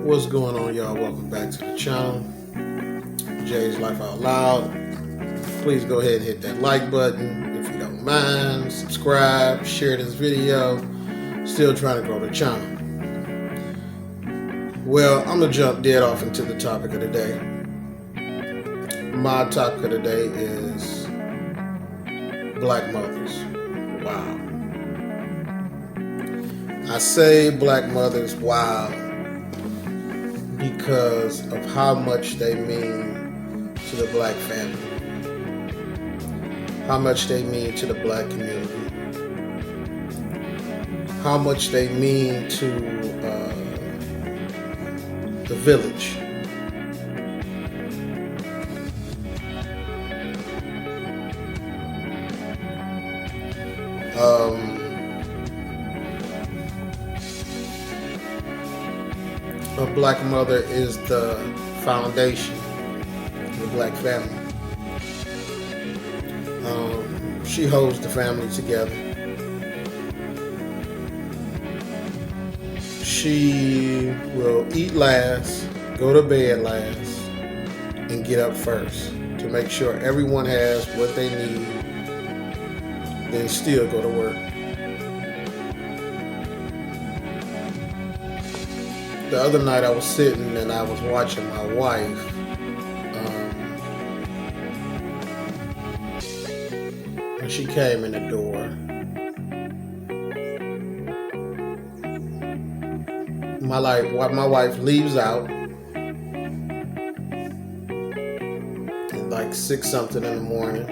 What's going on, y'all? Welcome back to the channel, Jay's Life Out Loud. Please go ahead and hit that like button if you don't mind. Subscribe, share this video. Still trying to grow the channel. Well, I'm gonna jump dead off into the topic of the day. My topic of the day is Black mothers. Wow. I say Black mothers, wow, because of how much they mean to the Black family, how much they mean to the Black community, how much they mean to the village. A Black mother is the foundation of the Black family. She holds the family together. She will eat last, go to bed last, and get up first to make sure everyone has what they need, then still go to work. The other night I was sitting and I was watching my wife and she came in the door. My wife leaves out at like 6 something in the morning.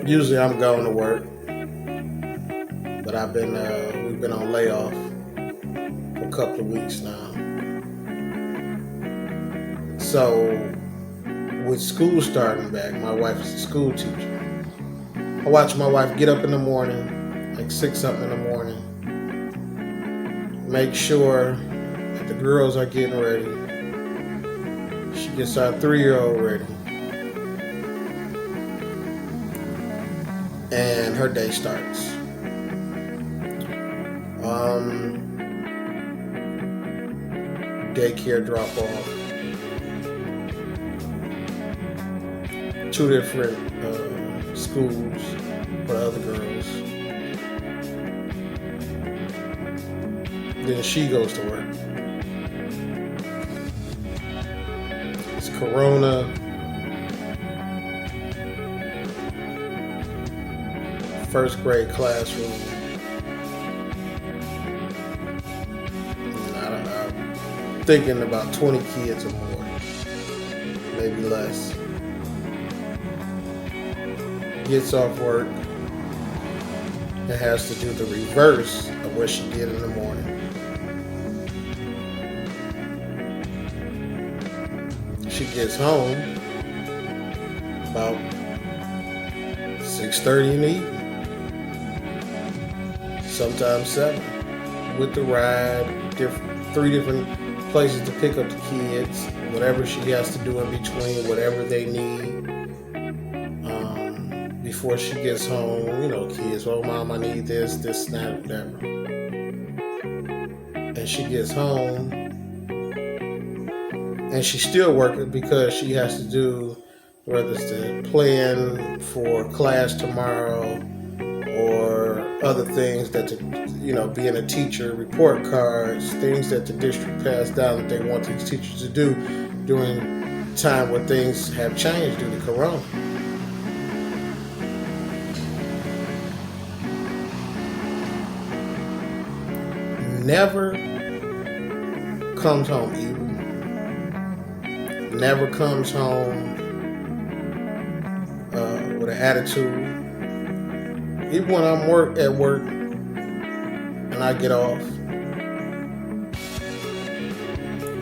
Usually I'm going to work, but we've been on layoff for a couple of weeks now. So with school starting back, my wife is a school teacher. I watch my wife get up in the morning, like 6 something in the morning, make sure that the girls are getting ready. She gets our 3-year-old ready. And her day starts. Daycare drop off. 2 different schools for the other girls. Then she goes to work. It's Corona. First grade classroom. I'm thinking about 20 kids or more, maybe less. Gets off work and has to do the reverse of what she did in the morning. She gets home about 6:30 in the evening, sometimes 7, with the ride, 3 different places to pick up the kids, whatever she has to do in between, whatever they need. Before she gets home, kids, oh mom, I need this, that, whatever. And she gets home, and she's still working because she has to do, whether it's the plan for class tomorrow or other things that, being a teacher, report cards, things that the district passed down that they want these teachers to do during time when things have changed due to Corona. Never comes home evil. Never comes home with an attitude. Even when I'm at work and I get off,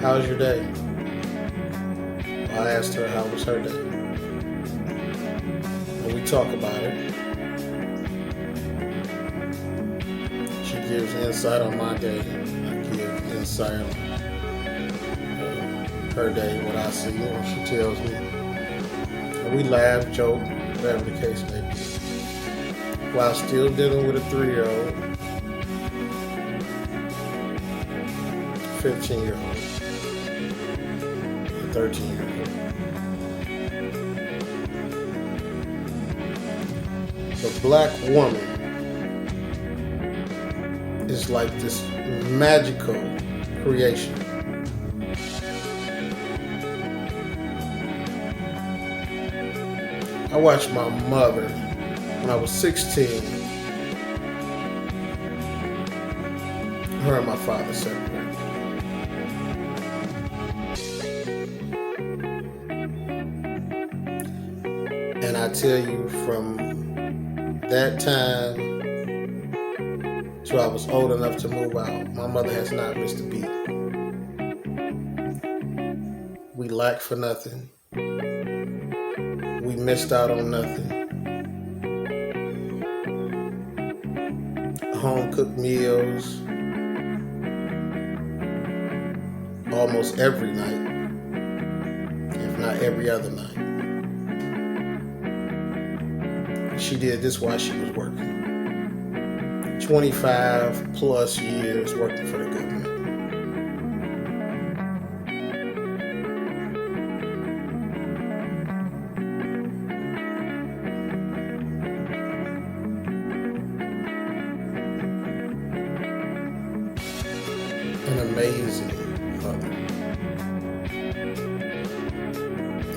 how's your day? I asked her how was her day. And we talk about it. She gives insight on my day. I give insight on her day, what I see, what she tells me. And we laugh, joke, whatever the case may be. While still dealing with a 3-year-old 15-year-old, a 13-year-old. The black woman is like this magical creation. I watched my mother when I was 16. Her and my father separated. And I tell you, from that time till I was old enough to move out, my mother has not missed a beat. We lacked for nothing. We missed out on nothing. Home cooked meals almost every night, if not every other night. She did this while she was working. 25 plus years working for the government. An amazing mother.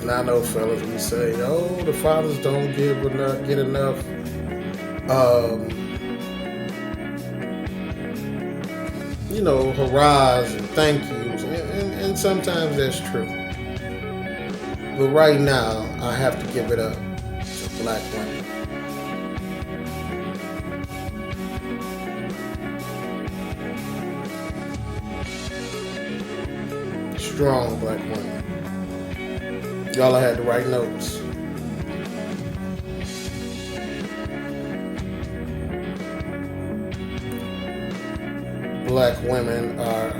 And I know, fellas, we say, "Oh, the fathers don't get enough." Hurrahs and thank yous, and sometimes that's true. But right now, I have to give it up to black women. Strong black women. Y'all had the right notes. Black women are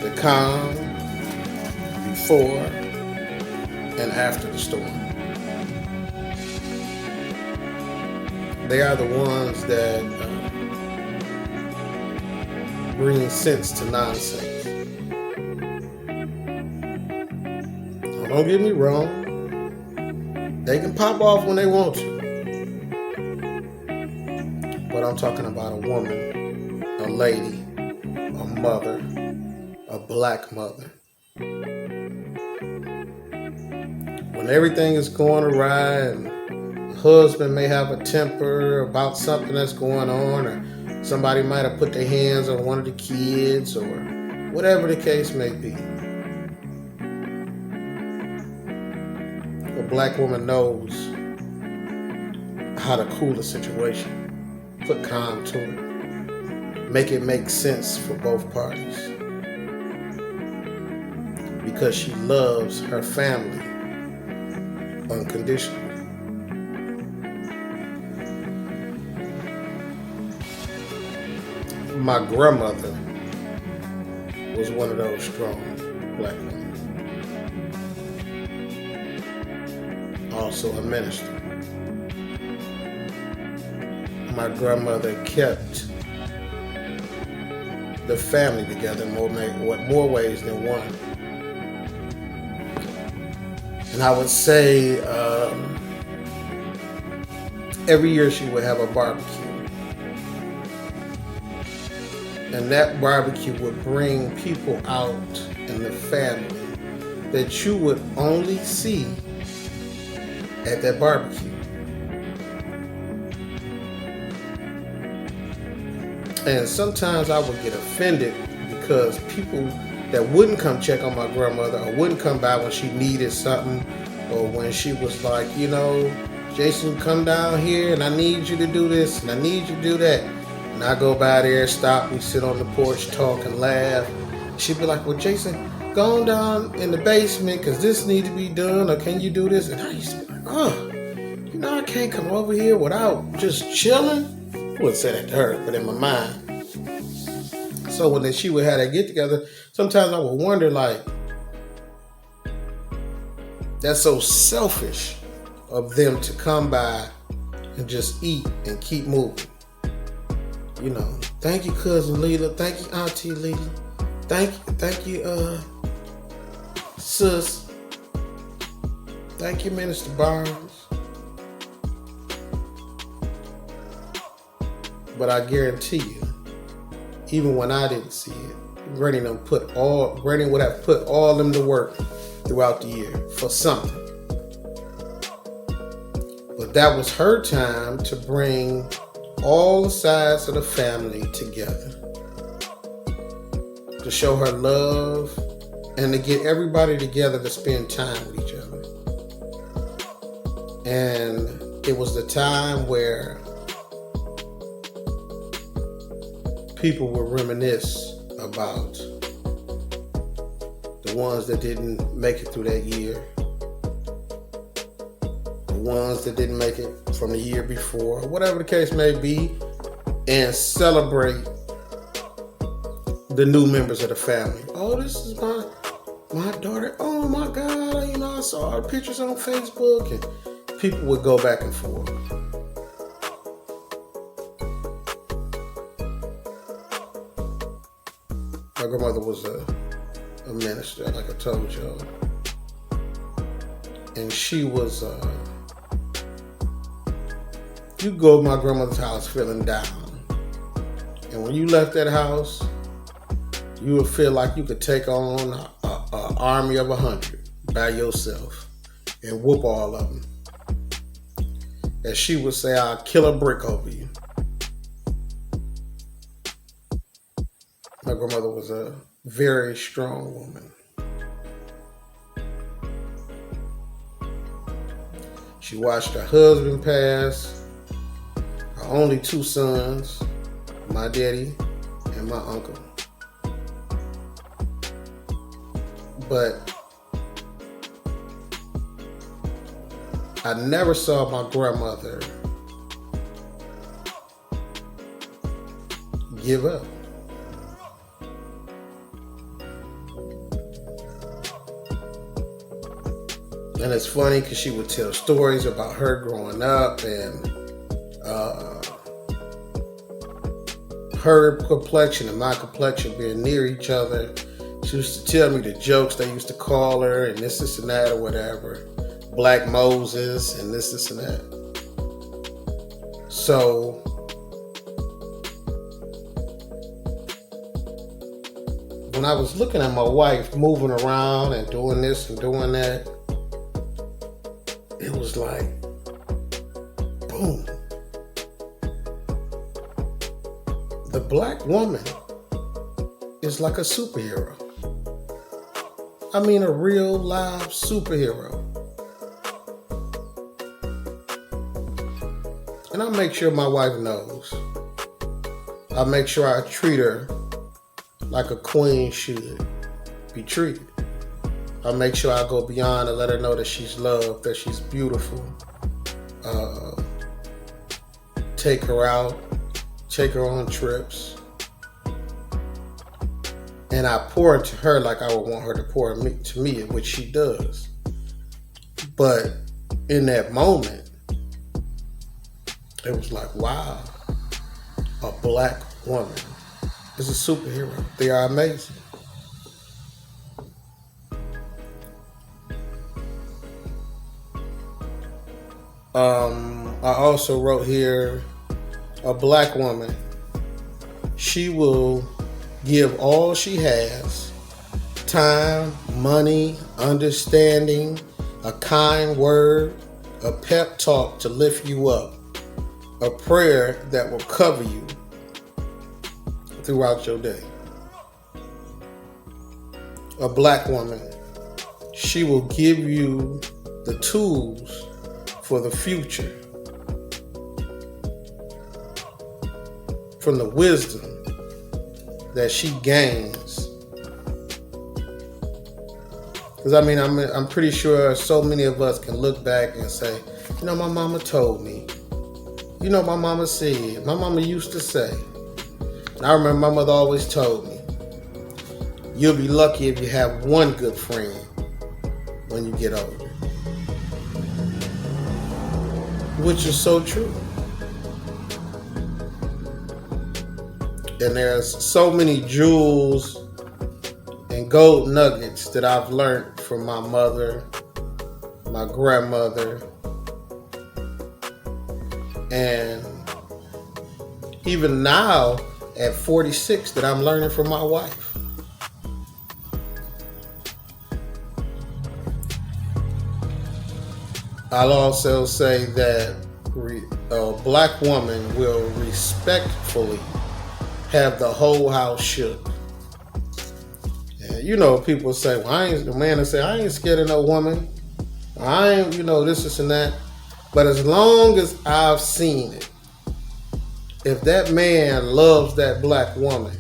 the calm before and after the storm. They are the ones that bring sense to nonsense. Don't get me wrong. They can pop off when they want to. But I'm talking about a woman, a lady, a mother, a black mother. When everything is going awry and the husband may have a temper about something that's going on, or somebody might have put their hands on one of the kids, or whatever the case may be. A black woman knows how to cool the situation, put calm to it, make it make sense for both parties. Because she loves her family unconditionally. My grandmother was one of those strong black women. Also a minister. My grandmother kept the family together in more ways than one. And I would say every year she would have a barbecue. And that barbecue would bring people out in the family that you would only see at that barbecue. And sometimes I would get offended because people that wouldn't come check on my grandmother or wouldn't come by when she needed something, or when she was like, Jason, come down here and I need you to do this and I need you to do that. And I go by there, stop, we sit on the porch, talk and laugh. She'd be like, well, Jason, go on down in the basement because this needs to be done, or can you do this? And I used to be like, I can't come over here without just chilling. I wouldn't say that to her, but in my mind. So when she would have that get together, sometimes I would wonder, that's so selfish of them to come by and just eat and keep moving. Thank you, cousin Leela. Thank you, Auntie Leela. Thank you, sis. Thank you, Minister Barnes. But I guarantee you, even when I didn't see it, Granny would have put all them to work throughout the year for something. But that was her time to bring all the sides of the family together, to show her love and to get everybody together to spend time with each other. And it was the time where people would reminisce about the ones that didn't make it through that year, the ones that didn't make it from the year before, whatever the case may be, and celebrate the new members of the family. Oh, this is my daughter. Oh my God, I saw her pictures on Facebook, and people would go back and forth. My grandmother was a minister, like I told y'all. And she was, you go to my grandmother's house feeling down. And when you left that house, you would feel like you could take on an army of 100 by yourself and whoop all of them. As she would say, I'll kill a brick over you. My grandmother was a very strong woman. She watched her husband pass, her only 2 sons, my daddy and my uncle. But I never saw my grandmother give up. And it's funny because she would tell stories about her growing up and her complexion and my complexion being near each other. She used to tell me the jokes they used to call her and this and that or whatever. Black Moses and this and that. So when I was looking at my wife moving around and doing this and doing that, it was like, boom. The black woman is like a superhero. I mean, a real live superhero. And I make sure my wife knows. I make sure I treat her like a queen should be treated. I make sure I go beyond and let her know that she's loved, that she's beautiful. Take her out, take her on trips. And I pour into her like I would want her to pour to me, which she does. But in that moment, it was like, wow, a black woman is a superhero. They are amazing. I also wrote here, a black woman, she will give all she has, time, money, understanding, a kind word, a pep talk to lift you up, a prayer that will cover you throughout your day. A black woman, she will give you the tools for the future, from the wisdom that she gains. Because I'm pretty sure so many of us can look back and say, my mama told me, my mama said, my mama used to say. And I remember my mother always told me, you'll be lucky if you have one good friend when you get older. Which is so true. And there's so many jewels and gold nuggets that I've learned from my mother, my grandmother, and even now at 46 that I'm learning from my wife. I'll also say that a black woman will respectfully have the whole house shook. And you know, people say, well, the man will say, I ain't scared of no woman. I ain't, this and that. But as long as I've seen it, if that man loves that black woman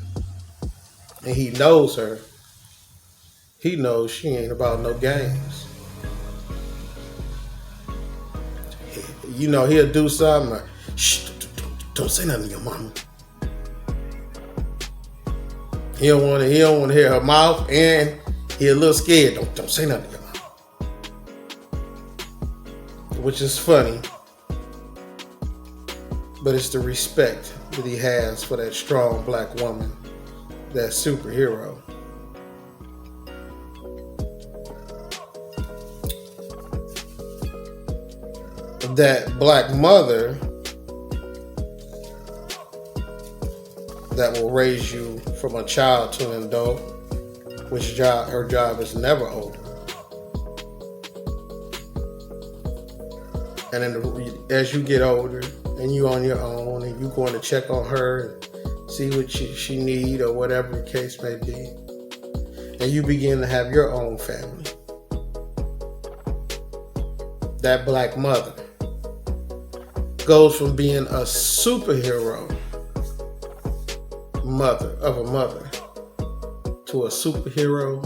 and he knows her, he knows she ain't about no games. He'll do something like, shh, don't say nothing to your mama. He don't want to hear her mouth, and he a little scared. Don't say nothing to your mama. Which is funny, but it's the respect that he has for that strong black woman, that superhero. That black mother that will raise you from a child to an adult, her job is never over. And then as you get older and you on your own and you going to check on her and see what she need or whatever the case may be, and you begin to have your own family, that black mother goes from being a superhero mother to a superhero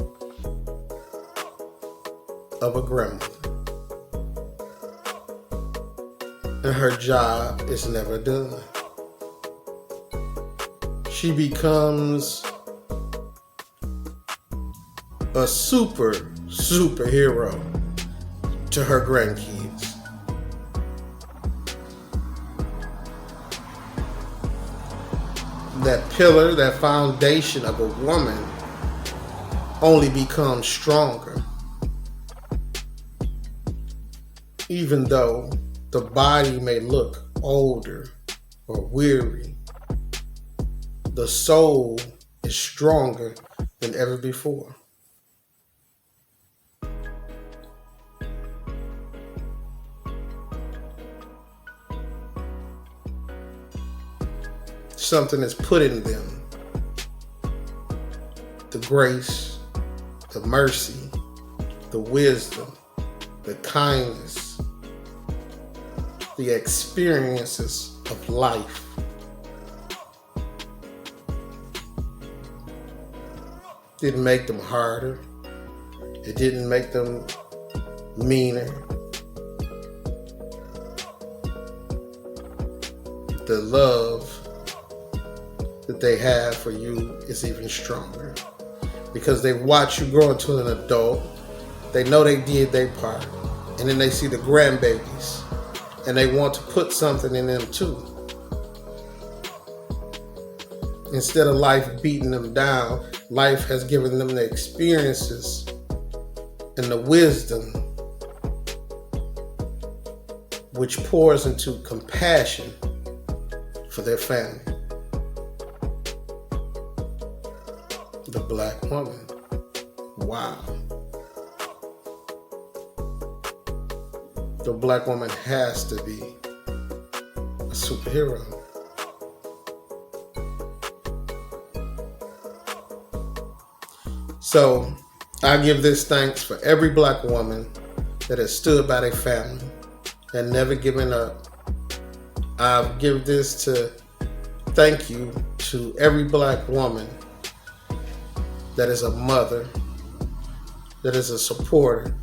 of a grandmother. And her job is never done. She becomes a superhero to her grandkids. That pillar, that foundation of a woman only becomes stronger. Even though the body may look older or weary, the soul is stronger than ever before. Something is put in them. The grace, the mercy, the wisdom, the kindness, the experiences of life. Didn't make them harder. It didn't make them meaner. The love that they have for you is even stronger because they watch you grow into an adult. They know they did their part, and then they see the grandbabies and they want to put something in them too. Instead of life beating them down, life has given them the experiences and the wisdom which pours into compassion for their family. The black woman. Wow. The black woman has to be a superhero. So I give this thanks for every black woman that has stood by their family and never given up. I give this to thank you to every black woman that is a mother, that is a supporter,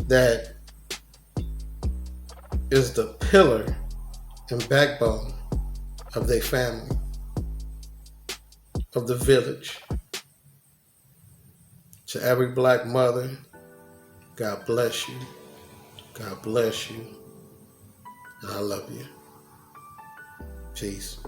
that is the pillar and backbone of their family, of the village. To every black mother, God bless you. God bless you. And I love you. Peace.